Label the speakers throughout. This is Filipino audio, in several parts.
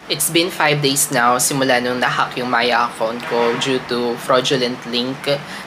Speaker 1: It's been 5 days now simula nung na-hack yung Maya account ko due to fraudulent link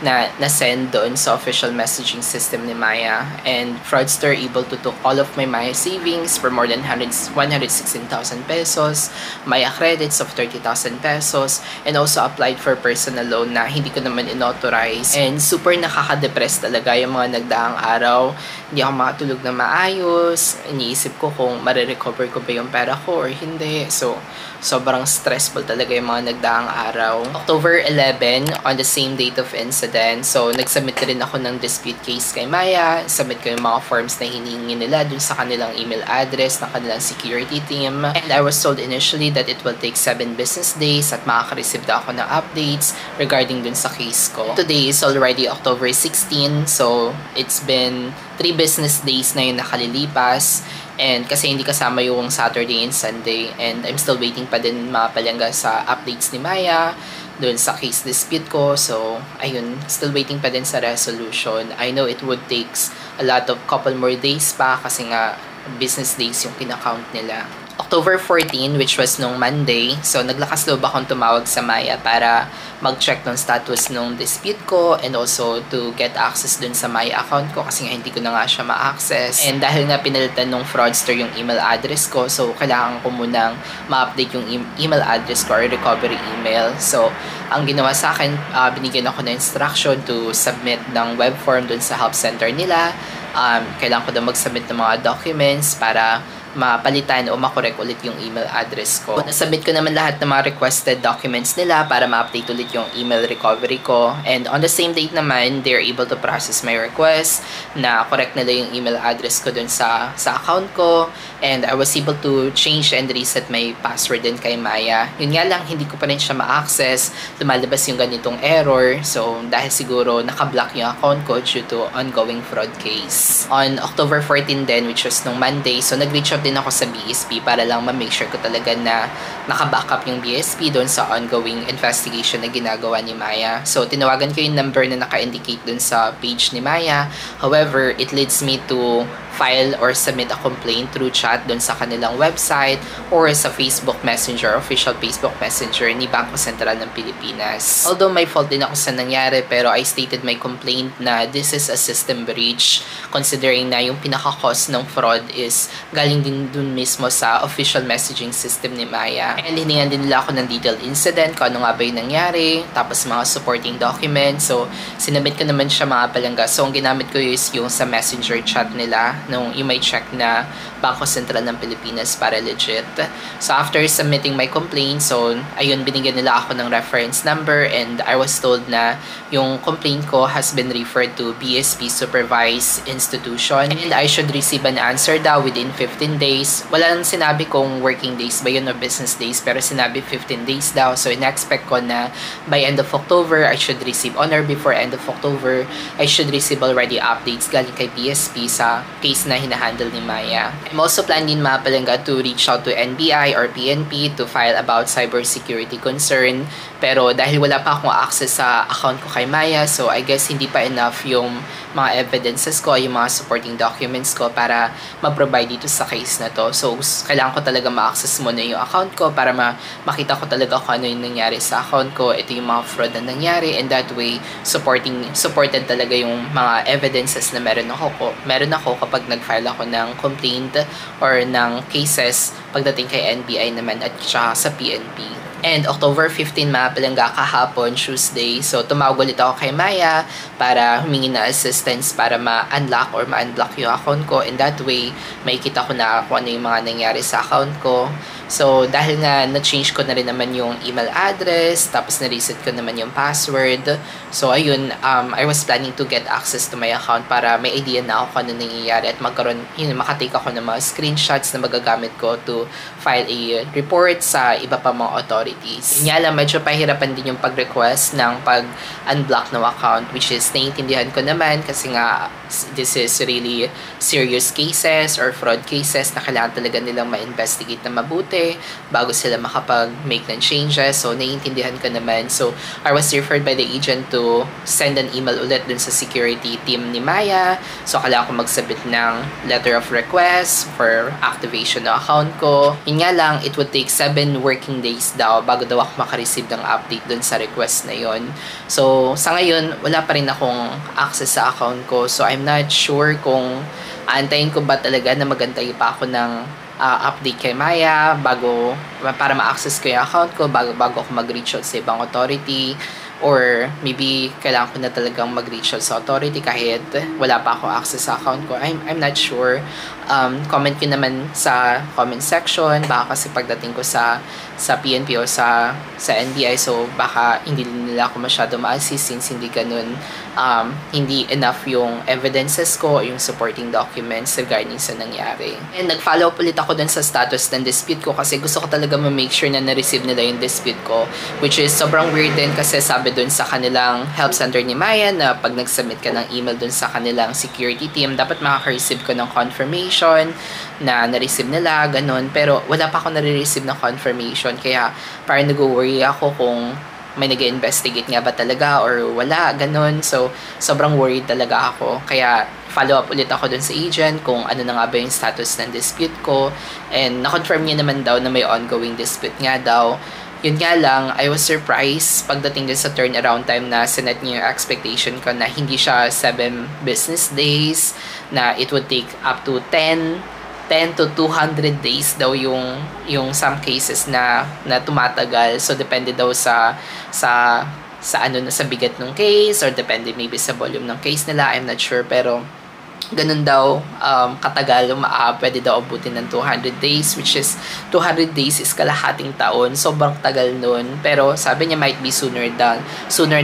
Speaker 1: na na-send doon sa official messaging system ni Maya. And fraudster able to took all of my Maya savings for more than 116,000 pesos, Maya credits of 30,000 pesos, and also applied for personal loan na hindi ko naman inauthorize. And super nakaka-depress talaga yung mga nagdaang araw. Hindi ako makatulog na maayos. Iniisip ko kung marirecover ko ba yung pera ko or hindi. So, sobrang stressful talaga yung mga nagdaang araw. October 11, on the same date of incident, so nagsubmit rin ako ng dispute case kay Maya. Submit ko yung mga forms na hinihingi nila dun sa kanilang email address ng kanilang security team. And I was told initially that it will take 7 business days at makaka-receive na ako ng updates regarding dun sa case ko. Today is already October 16, so it's been 3 business days na yung nakalilipas. And kasi hindi kasama yung Saturday and Sunday, and I'm still waiting pa din mapalangga sa updates ni Maya doon sa case dispute ko. So, ayun, still waiting pa din sa resolution. I know it would takes a lot of couple more days pa kasi nga business days yung kinakount nila. October 14, which was nung Monday, so naglakas loob akong tumawag sa Maya para mag-check ng status nung dispute ko and also to get access dun sa Maya account ko kasi nga hindi ko na nga siya ma-access. And dahil nga pinalitan nung fraudster yung email address ko, so kailangan ko munang ma-update yung email address ko or recovery email. So, ang ginawa sa akin, binigyan ako ng instruction to submit ng web form dun sa help center nila. Kailangan ko na mag-submit ng mga documents para mapalitan o makorek ulit yung email address ko. Nasubmit ko naman lahat ng mga requested documents nila para ma-update ulit yung email recovery ko. And on the same date naman, they're able to process my request na correct nila yung email address ko dun sa account ko. And I was able to change and reset my password din kay Maya. Yun nga lang, hindi ko pa rin siya ma-access. Lumalabas yung ganitong error. So, dahil siguro nakablock yung account ko due to ongoing fraud case. On October 14 din, which was nung Monday, so nag-reach out din ako sa BSP para lang ma-make sure ko talaga na naka-backup yung BSP doon sa ongoing investigation na ginagawa ni Maya. So, tinawagan ko yung number na naka-indicate doon sa page ni Maya. However, it leads me to file or submit a complaint through chat doon sa kanilang website or sa Facebook Messenger, official Facebook Messenger ni Bangko Sentral ng Pilipinas. Although may fault din ako sa nangyari, pero I stated my complaint na this is a system breach considering na yung pinaka-cause ng fraud is galing din dun mismo sa official messaging system ni Maya. And hiningan din nila ako ng detailed incident, kung ano nga ba yung nangyari, tapos mga supporting documents. So, sinabit ko naman siya mga palangga. So, ang ginamit ko is yung sa messenger chat nila, nung you may check na Bangko Sentral ng Pilipinas para legit. So, after submitting my complaint, so, ayun, binigyan nila ako ng reference number and I was told na yung complaint ko has been referred to BSP Supervised Institution and I should receive an answer daw within 15 days. Wala nang sinabi kung working days ba yun o business days, pero sinabi 15 days daw. So, in-expect ko na by end of October, I should receive on or before end of October, I should receive already updates galing kay BSP sa case na hinahandle ni Maya. I'm also planning mga palangga to reach out to NBI or PNP to file about cybersecurity concern. Pero dahil wala pa akong access sa account ko kay Maya, so I guess hindi pa enough yung mga evidences ko, yung mga supporting documents ko para ma-provide dito sa case na to. So, kailangan ko talaga ma-access muna yung account ko para makita ko talaga kung ano yung nangyari sa account ko. Ito yung mga fraud na nangyari and that way, supported talaga yung mga evidences na meron ako kapag nag-file ako ng complaint or ng cases pagdating kay NBI naman at saka sa PNP. And October 15 mga palangga kahapon, Tuesday. So, tumawag ulit ako kay Maya para humingi na assistance para ma-unlock or ma-unblock yung account ko. And that way, makikita ko na kung ano yung mga nangyari sa account ko. So, dahil nga na-change ko na rin naman yung email address, tapos na-reset ko naman yung password. So, ayun, I was planning to get access to my account para may idea na ako kung ano nangyayari at makatake ako ng mga screenshots na magagamit ko to file a report sa iba pa mga authorities. Yun nga lang, medyo pahirapan din yung pag-request ng pag-unblock ng account, which is naiintindihan ko naman kasi nga this is really serious cases or fraud cases na kailangan talaga nilang ma-investigate na mabuti. mabuti bago sila makapag-make ng changes. So, naiintindihan ko naman. So, I was referred by the agent to send an email ulit dun sa security team ni Maya. So, kailangan ko magsabit ng letter of request for activation ng account ko. Yun nga lang, it would take 7 working days daw bago daw ako makareceive ng update dun sa request na yon. So, sa ngayon, wala pa rin akong access sa account ko. So, I'm not sure kung aantayin ko ba talaga na magantay pa ako ng update kay Maya para ma-access ko yung account ko bago ako mag-reach out sa ibang authority, or maybe kailangan ko na talagang mag-reach out sa authority kahit wala pa ako access sa account ko. I'm not sure. Comment ko naman sa comment section, baka kasi pagdating ko sa PNP o sa NBI, so baka hindi nila ako masyado ma-assist since hindi ganun, hindi enough yung evidences ko, yung supporting documents regarding sa nangyari. And nag-follow up ulit ako dun sa status ng dispute ko kasi gusto ko talaga ma-make sure na na-receive nila yung dispute ko, which is sobrang weird din kasi sabi dun sa kanilang help center ni Maya na pag nag-submit ka ng email dun sa kanilang security team, dapat makaka-receive ko ng confirmation na na-receive nila, ganun. Pero wala pa ako nare-receive ng confirmation, kaya parang nag-worry ako kung may nag-investigate nga ba talaga or wala, ganun. So, sobrang worried talaga ako. Kaya, follow up ulit ako dun sa agent kung ano na nga ba yung status ng dispute ko. And, na-confirm niya naman daw na may ongoing dispute nga daw. Yun nga lang, I was surprised pagdating din sa turnaround time na sinet niya yung expectation ko na hindi siya 7 business days, na it would take up to 10 to 200 days daw yung some cases na tumatagal. So, depende daw sa bigat ng case, or depende maybe sa volume ng case nila. I'm not sure, pero ganun daw katagal, pwede daw abutin ng 200 days, which is 200 days is kalahating taon. Sobrang tagal nun, pero sabi niya might be sooner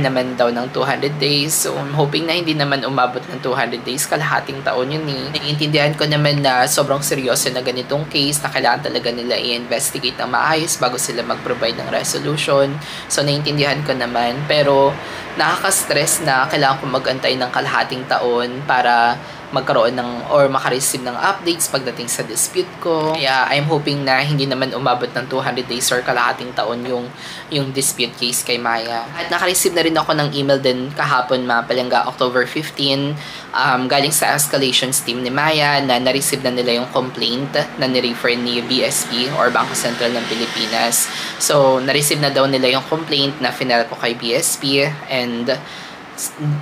Speaker 1: naman daw ng 200 days. So I'm hoping na hindi naman umabot ng 200 days, kalahating taon yun eh. Naiintindihan ko naman na sobrang seryoso na ganitong case, na kailangan talaga nila i-investigate ng maayos bago sila mag-provide ng resolution. So naiintindihan ko naman, pero nakaka-stress na kailangan ko mag-antay ng kalahating taon para magkaroon ng or makareceive ng updates pagdating sa dispute ko. Kaya I'm hoping na hindi naman umabot ng 200 days or kalahating taon yung dispute case kay Maya. At nakareceive na rin ako ng email din kahapon, Palangga, October 15, galing sa escalations team ni Maya na na-receive na nila yung complaint na ni-refer ni BSP or Bangko Sentral ng Pilipinas. So, na-receive na daw nila yung complaint na final ko kay BSP, and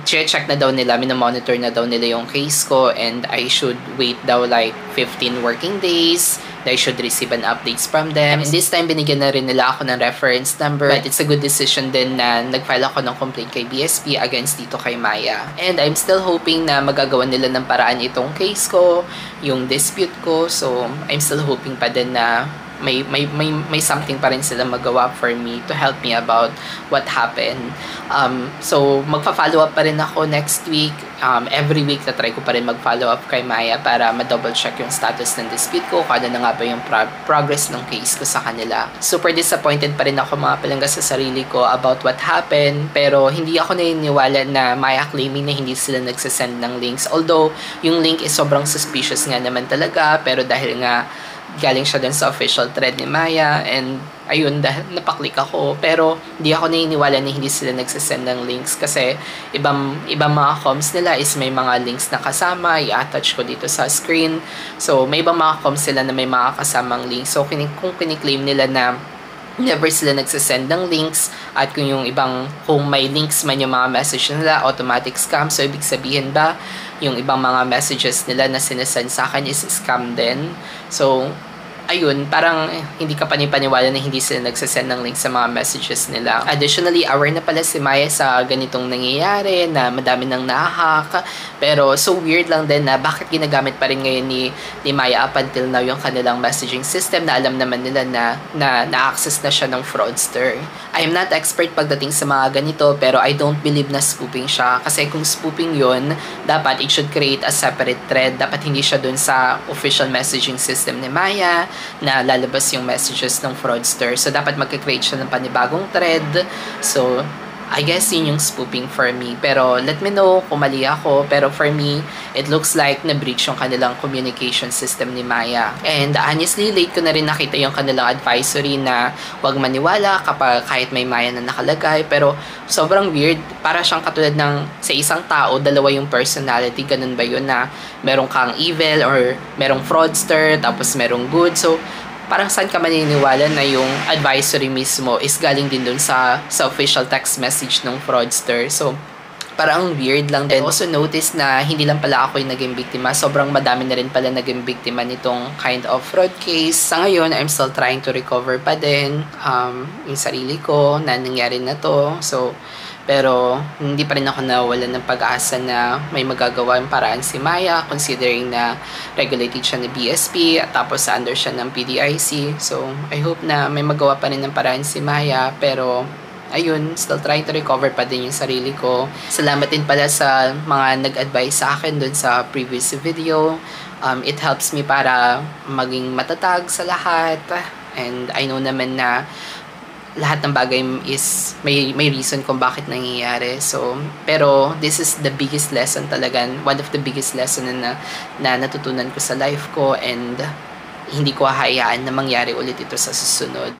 Speaker 1: check na daw nila, minomonitor na daw nila yung case ko, and I should wait daw like 15 working days. I should receive an updates from them. And this time, binigyan na rin nila ako ng reference number. But it's a good decision din na nag-file ako ng complaint kay BSP against dito kay Maya. And I'm still hoping na magagawa nila ng paraan itong case ko, yung dispute ko. So, I'm still hoping pa din na may something pa rin sila magawa for me to help me about what happened. So, magpa-follow up pa rin ako next week. Every week na try ko pa rin mag-follow up kay Maya para ma-double check yung status ng dispute ko, kung ano na nga ba yung progress ng case ko sa kanila. Super disappointed pa rin ako, mga palangga, sa sarili ko about what happened, pero hindi ako naniniwala na Maya claiming na hindi sila nagsasend ng links. Although, yung link is sobrang suspicious nga naman talaga, pero dahil nga galing siya dun sa official thread ni Maya, and ayun, dahil napaklik ako, pero hindi ako naniniwala na hindi sila nagsasend ng links kasi ibang mga comms nila is may mga links na kasama, i-attach ko dito sa screen. So may ibang mga comms sila na may mga kasamang links. So kung kiniklaim nila na never sila nagsasend ng links, at kung may links man yung mga message nila, automatic scam. So ibig sabihin ba yung ibang mga messages nila na sinasend sa akin is scam din? So ayun, parang hindi ka panipaniwala na hindi sila nagsasend ng link sa mga messages nila. Additionally, aware na pala si Maya sa ganitong nangyayari, na madami nang nahahack. Pero so weird lang din na bakit ginagamit pa rin ngayon ni Maya up until now yung kanilang messaging system, na alam naman nila na na-access na siya ng fraudster. I am not expert pagdating sa mga ganito, pero I don't believe na spoofing siya. Kasi kung spoofing yun, dapat it should create a separate thread. Dapat hindi siya dun sa official messaging system ni Maya na lalabas yung messages ng fraudster. So, dapat magka-create siya ng panibagong thread. So, I guess yun yung spoofing for me. Pero let me know kung mali ako. Pero for me, it looks like na-breach yung kanilang communication system ni Maya. And honestly, late ko na rin nakita yung kanilang advisory na huwag maniwala kapag kahit may Maya na nakalagay. Pero sobrang weird. Para siyang katulad ng sa isang tao, dalawa yung personality. Ganun ba yun na merong kang evil or merong fraudster, tapos merong good. So, parang saan ka maniniwala na yung advisory mismo is galing din dun sa official text message ng fraudster. So, parang weird lang din. I also noticed na hindi lang pala ako yung naging biktima. Sobrang madami na rin pala naging biktima nitong kind of fraud case. Sa ngayon, I'm still trying to recover pa din yung sarili ko na nangyari na to. So, pero hindi pa rin ako nawalan ng pag-asa na may magagawa yung paraan si Maya considering na regulated siya ng BSP at tapos under siya ng PDIC. So, I hope na may magawa pa rin ng paraan si Maya, pero ayun, still trying to recover pa din yung sarili ko. Salamat din pala sa mga nag-advise sa akin dun sa previous video. It helps me para maging matatag sa lahat. And I know naman na lahat ng bagay is may reason kung bakit nangyayari. So, pero this is the biggest lesson talaga. One of the biggest lesson na natutunan ko sa life ko, and hindi ko hahayaan na mangyari ulit ito sa susunod.